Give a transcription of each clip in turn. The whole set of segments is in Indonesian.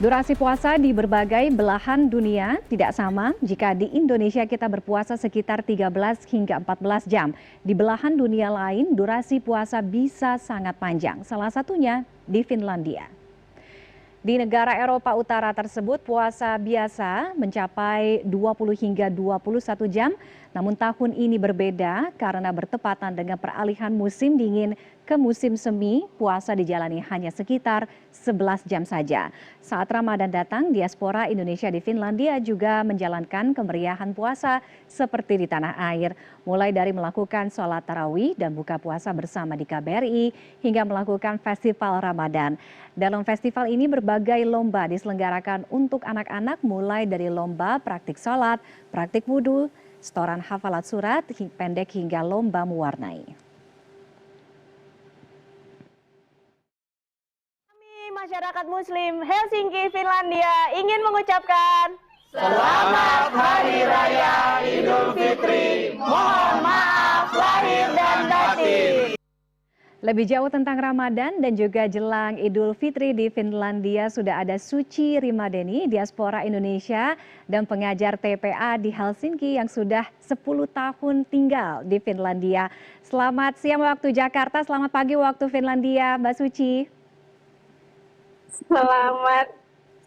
Durasi puasa di berbagai belahan dunia tidak sama. Jika di Indonesia kita berpuasa sekitar 13 hingga 14 jam, di belahan dunia lain durasi puasa bisa sangat panjang. Salah satunya di Finlandia. Di negara Eropa Utara tersebut puasa biasa mencapai 20 hingga 21 jam. Namun tahun ini berbeda karena bertepatan dengan peralihan musim dingin ke musim semi, puasa dijalani hanya sekitar 11 jam saja. Saat Ramadan datang, diaspora Indonesia di Finlandia juga menjalankan kemeriahan puasa seperti di tanah air. Mulai dari melakukan sholat tarawih dan buka puasa bersama di KBRI hingga melakukan festival Ramadan. Dalam festival ini berbagai lomba diselenggarakan untuk anak-anak mulai dari lomba praktik sholat, praktik wudhu, setoran hafalat surat pendek hingga lomba mewarnai. Kami masyarakat Muslim Helsinki, Finlandia ingin mengucapkan Selamat Hari Raya Idul Fitri. Mohon maaf lahir dan batin. Lebih jauh tentang Ramadan dan juga jelang Idul Fitri di Finlandia sudah ada Suci Rimadeni, diaspora Indonesia dan pengajar TPA di Helsinki yang sudah 10 tahun tinggal di Finlandia. Selamat siang waktu Jakarta, selamat pagi waktu Finlandia, Mbak Suci.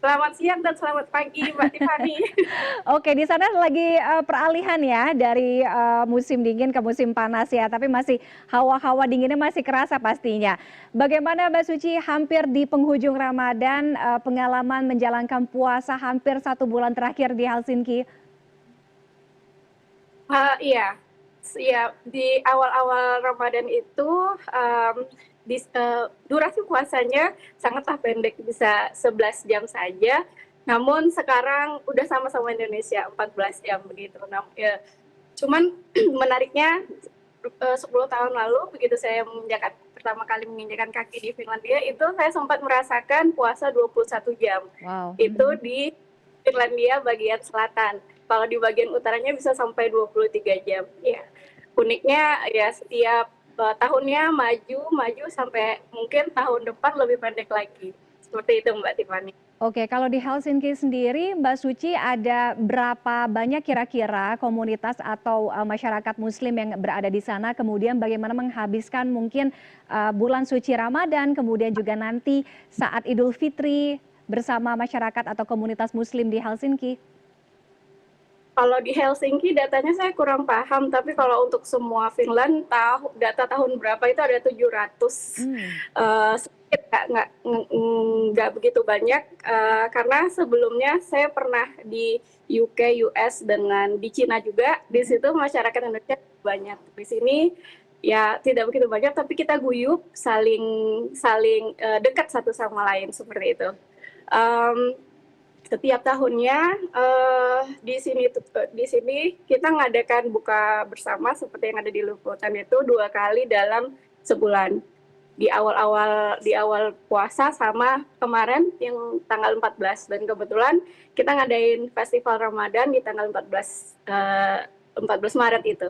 Selamat siang dan selamat pagi, Mbak Tiffany. Oke, di sana lagi peralihan ya dari musim dingin ke musim panas ya, tapi masih hawa-hawa dinginnya masih kerasa pastinya. Bagaimana Mbak Suci hampir di penghujung Ramadan, pengalaman menjalankan puasa hampir 1 bulan terakhir di Helsinki? Iya, di awal-awal Ramadan itu durasi puasanya sangatlah pendek, bisa 11 jam saja. Namun sekarang udah sama-sama Indonesia 14 jam begitu. Cuman menariknya 10 tahun lalu begitu saya pertama kali menginjakan kaki di Finlandia itu saya sempat merasakan puasa 21 jam. Wow. Itu di Finlandia bagian selatan. Kalau di bagian utaranya bisa sampai 23 jam. Ya. Uniknya ya setiap tahunnya maju sampai mungkin tahun depan lebih pendek lagi. Seperti itu Mbak Tiffany. Oke, kalau di Helsinki sendiri, Mbak Suci ada berapa banyak kira-kira komunitas atau masyarakat Muslim yang berada di sana? Kemudian bagaimana menghabiskan mungkin bulan suci Ramadan, kemudian juga nanti saat Idul Fitri bersama masyarakat atau komunitas Muslim di Helsinki? Kalau di Helsinki datanya saya kurang paham, tapi kalau untuk semua Finland data tahun berapa itu ada 700. Sedikit, nggak begitu banyak, karena sebelumnya saya pernah di UK, US, dengan di Cina juga. Di situ masyarakat Indonesia banyak. Di sini ya tidak begitu banyak, tapi kita guyup, saling dekat satu sama lain seperti itu. Setiap tahunnya di sini kita ngadakan buka bersama seperti yang ada di Luputan itu 2 kali dalam sebulan. Di awal puasa sama kemarin yang tanggal 14, dan kebetulan kita ngadain festival Ramadan di tanggal 14 Maret itu.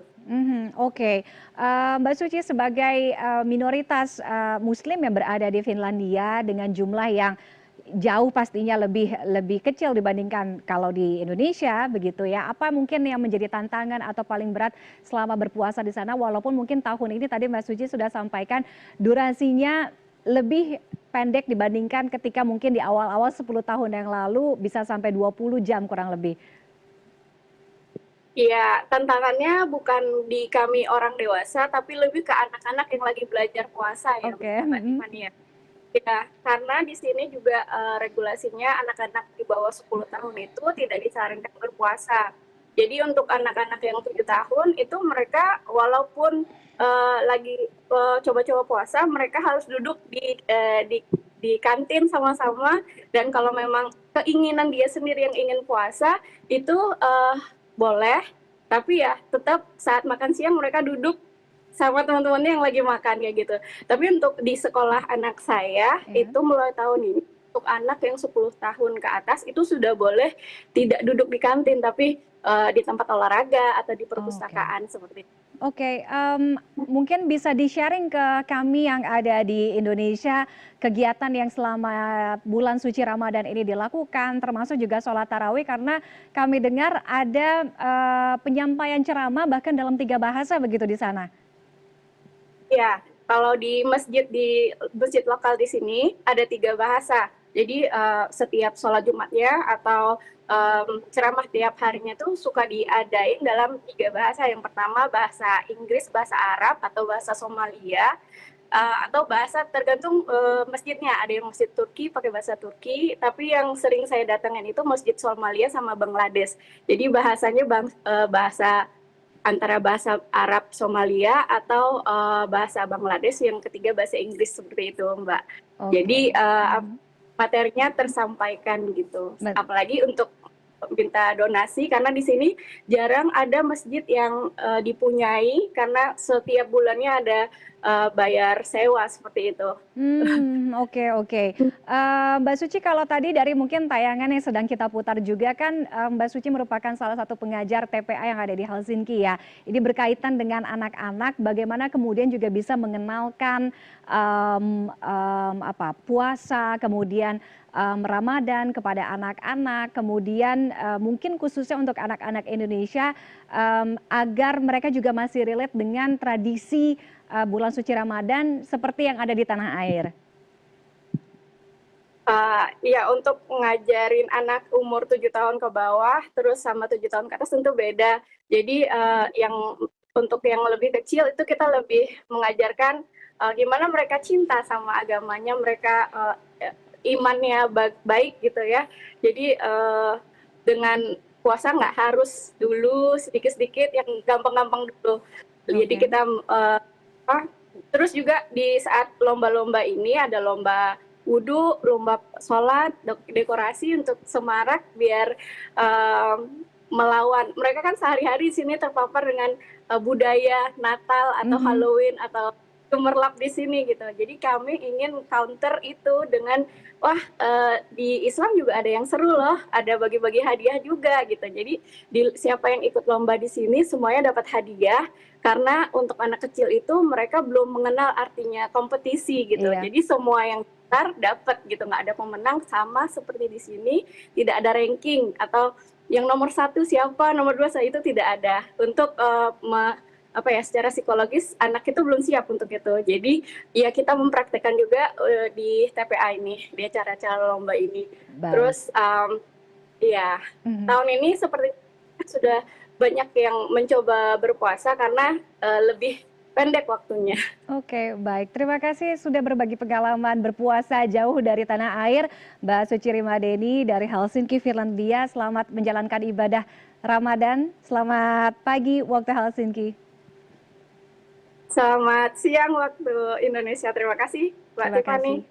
Oke. Mbak Suci sebagai minoritas Muslim yang berada di Finlandia dengan jumlah yang jauh pastinya lebih kecil dibandingkan kalau di Indonesia begitu ya. Apa mungkin yang menjadi tantangan atau paling berat selama berpuasa di sana, walaupun mungkin tahun ini tadi Mbak Suci sudah sampaikan durasinya lebih pendek dibandingkan ketika mungkin di awal-awal 10 tahun yang lalu bisa sampai 20 jam kurang lebih. Iya, tantangannya bukan di kami orang dewasa, tapi lebih ke anak-anak yang lagi belajar puasa ya, Mbak Tiffany ya. Ya, karena di sini juga regulasinya anak-anak di bawah 10 tahun itu tidak disarankan berpuasa. Jadi untuk anak-anak yang 7 tahun itu mereka walaupun lagi coba-coba puasa, mereka harus duduk di kantin sama-sama, dan kalau memang keinginan dia sendiri yang ingin puasa itu boleh, tapi ya tetap saat makan siang mereka duduk sama teman-temannya yang lagi makan kayak gitu. Tapi untuk di sekolah anak saya itu mulai tahun ini untuk anak yang 10 tahun ke atas itu sudah boleh tidak duduk di kantin tapi di tempat olahraga atau di perpustakaan seperti itu. Oke, mungkin bisa di-sharing ke kami yang ada di Indonesia, kegiatan yang selama bulan suci Ramadan ini dilakukan, termasuk juga sholat tarawih, karena kami dengar ada penyampaian ceramah bahkan dalam 3 bahasa begitu di sana. Ya, kalau di masjid lokal di sini ada 3 bahasa. Jadi setiap sholat Jumatnya atau ceramah tiap harinya tuh suka diadain dalam 3 bahasa. Yang pertama bahasa Inggris, bahasa Arab atau bahasa Somalia, atau bahasa tergantung masjidnya. Ada yang masjid Turki pakai bahasa Turki, tapi yang sering saya datangin itu masjid Somalia sama Bangladesh. Jadi bahasanya bahasa antara bahasa Arab Somalia atau bahasa Bangladesh, yang ketiga bahasa Inggris, seperti itu, Mbak. Jadi materinya tersampaikan gitu. Apalagi untuk minta donasi, karena di sini jarang ada masjid yang dipunyai karena setiap bulannya ada bayar sewa seperti itu. Oke. Mbak Suci, kalau tadi dari mungkin tayangan yang sedang kita putar juga kan, Mbak Suci merupakan salah satu pengajar TPA yang ada di Helsinki ya. Ini berkaitan dengan anak-anak, bagaimana kemudian juga bisa mengenalkan puasa, kemudian Ramadan kepada anak-anak, kemudian mungkin khususnya untuk anak-anak Indonesia agar mereka juga masih relate dengan tradisi bulan suci Ramadan seperti yang ada di tanah air. Ya, untuk ngajarin anak umur 7 tahun ke bawah, terus sama 7 tahun ke atas tentu beda. Jadi untuk yang lebih kecil itu kita lebih mengajarkan gimana mereka cinta sama agamanya, mereka imannya baik gitu ya. Jadi dengan puasa nggak harus dulu sedikit-sedikit, yang gampang-gampang dulu. Jadi kita terus juga di saat lomba-lomba ini ada lomba wudhu, lomba sholat, dekorasi untuk semarak biar melawan. Mereka kan sehari-hari di sini terpapar dengan budaya Natal atau Halloween atau gemerlap di sini gitu. Jadi kami ingin counter itu dengan di Islam juga ada yang seru loh, ada bagi-bagi hadiah juga gitu. Jadi siapa yang ikut lomba di sini semuanya dapat hadiah, karena untuk anak kecil itu mereka belum mengenal artinya kompetisi gitu. Jadi semua yang dapat gitu, nggak ada pemenang, sama seperti di sini tidak ada ranking atau yang nomor 1 siapa, nomor 2 itu tidak ada. Untuk secara psikologis anak itu belum siap untuk itu. Jadi ya kita mempraktekkan juga di TPA ini, di acara-acara lomba ini. Terus tahun ini seperti sudah banyak yang mencoba berpuasa karena lebih pendek waktunya. Oke, baik. Terima kasih sudah berbagi pengalaman berpuasa jauh dari tanah air, Mbak Suci Rimadeni dari Helsinki, Finlandia. Selamat menjalankan ibadah Ramadan. Selamat pagi waktu Helsinki. Selamat siang waktu Indonesia. Terima kasih, Mbak Tiffany.